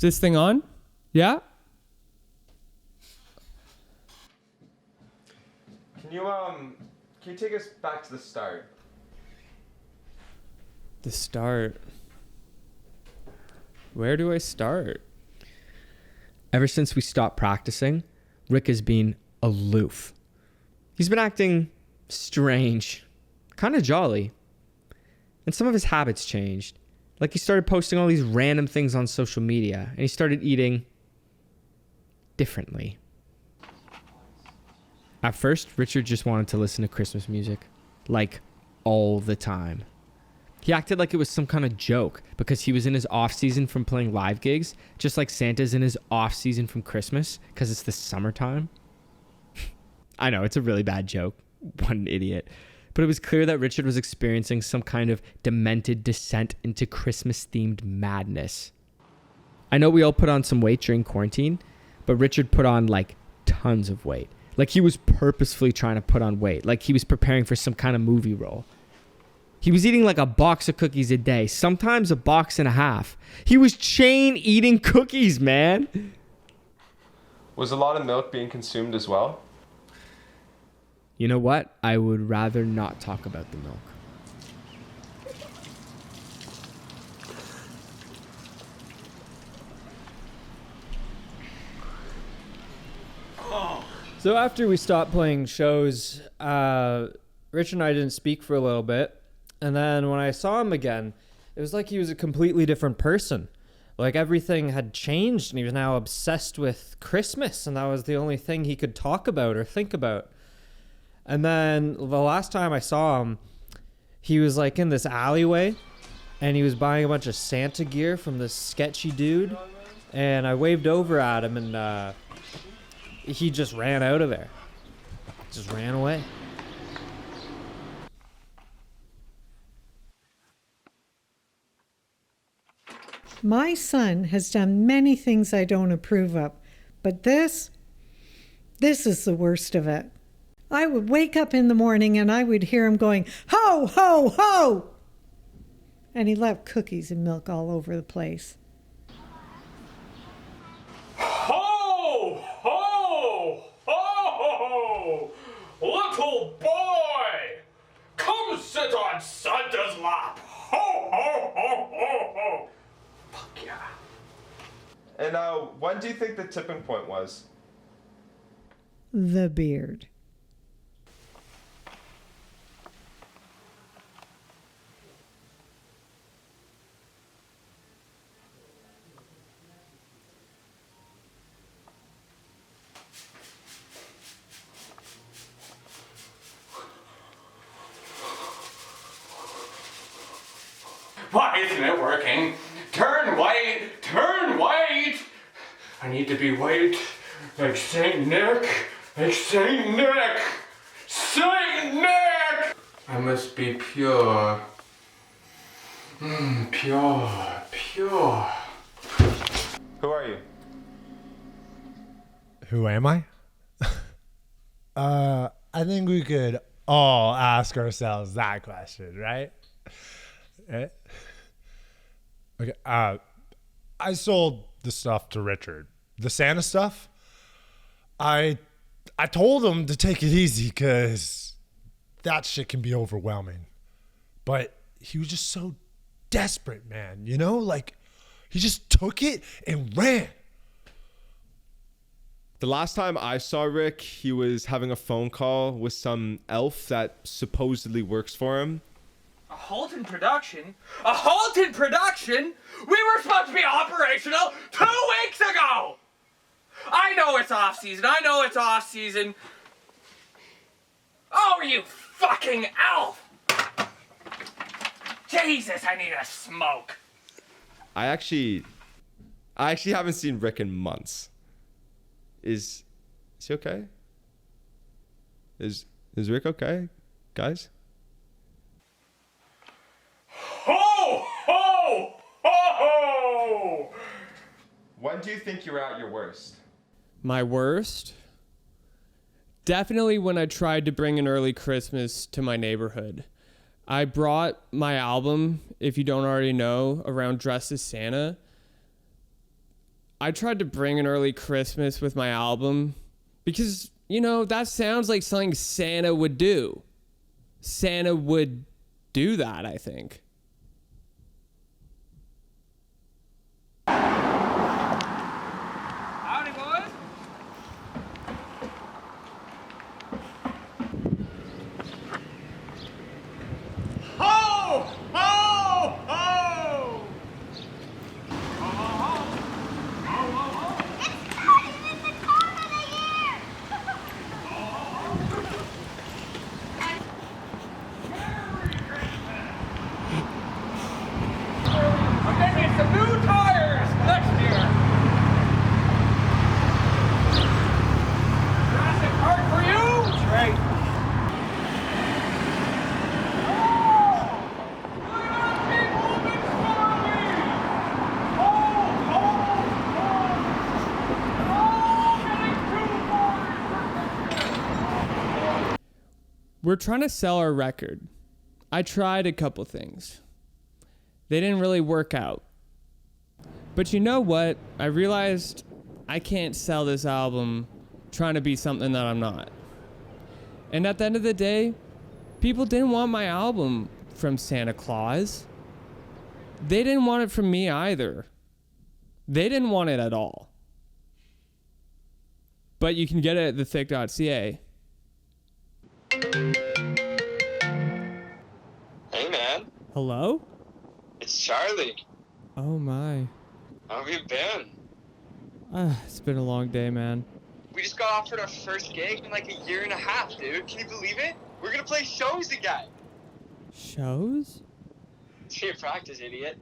this thing on? Yeah? Can you take us back to the start? The start. Where do I start? Ever since we stopped practicing, Rick has been aloof. He's been acting strange, kind of jolly. And some of his habits changed. Like he started posting all these random things on social media, and he started eating differently. At first, Richard just wanted to listen to Christmas music, like all the time. He acted like it was some kind of joke because he was in his off season from playing live gigs, just like Santa's in his off season from Christmas because it's the summertime. I know, it's a really bad joke. What an idiot. But it was clear that Richard was experiencing some kind of demented descent into Christmas-themed madness. I know we all put on some weight during quarantine, but Richard put on like tons of weight. Like he was purposefully trying to put on weight, like he was preparing for some kind of movie role. He was eating like a box of cookies a day, sometimes a box and a half. He was chain eating cookies, man. Was a lot of milk being consumed as well? You know what? I would rather not talk about the milk. So after we stopped playing shows, Rich and I didn't speak for a little bit. And then when I saw him again, it was like he was a completely different person. Like everything had changed and he was now obsessed with Christmas. And that was the only thing he could talk about or think about. And then the last time I saw him, he was like in this alleyway and he was buying a bunch of Santa gear from this sketchy dude. And I waved over at him and he just ran out of there. Just ran away. My son has done many things I don't approve of, but this is the worst of it. I would wake up in the morning and I would hear him going, ho, ho, ho! And he left cookies and milk all over the place. Ho, ho, ho! Little boy, come sit on Santa's lap. Ho, ho, ho, ho, ho! Fuck yeah. And when do you think the tipping point was? The beard. Why isn't it working? Turn white! Turn white! I need to be white like Saint Nick! Like Saint Nick! Saint Nick! I must be pure. Pure, pure. Who are you? Who am I? I think we could all ask ourselves that question, right? Okay. I sold the stuff to Richard. The Santa stuff. I told him to take it easy because that shit can be overwhelming. But he was just so desperate, man. You know, like he just took it and ran. The last time I saw Rick, he was having a phone call with some elf that supposedly works for him. A halt in production? A halt in production? We were supposed to be operational 2 weeks ago! I know it's off season. I know it's off season. Oh, you fucking elf! Jesus, I need a smoke. I actually haven't seen Rick in months. Is he okay? Is Rick okay, guys? Ho, ho, ho, ho! When do you think you're at your worst? My worst? Definitely when I tried to bring an early Christmas to my neighborhood. I brought my album, if you don't already know, around Dressed as Santa. I tried to bring an early Christmas with my album because, you know, that sounds like something Santa would do. Santa would do that, I think. Howdy, boys. Ho! Ho! Ho! I'm getting some new tires next year. Jurassic Park for you? That's right. We're trying to sell our record. I tried a couple things. They didn't really work out. But you know what? I realized I can't sell this album trying to be something that I'm not. And at the end of the day, people didn't want my album from Santa Claus. They didn't want it from me either. They didn't want it at all. But you can get it at thethick.ca. Hey man, Hello? it's Charlie. Oh my. How have you been? It's been a long day, man. We just got offered our first gig in like a year and a half, dude. Can you believe it? We're gonna play shows again. Shows? It's your practice, idiot.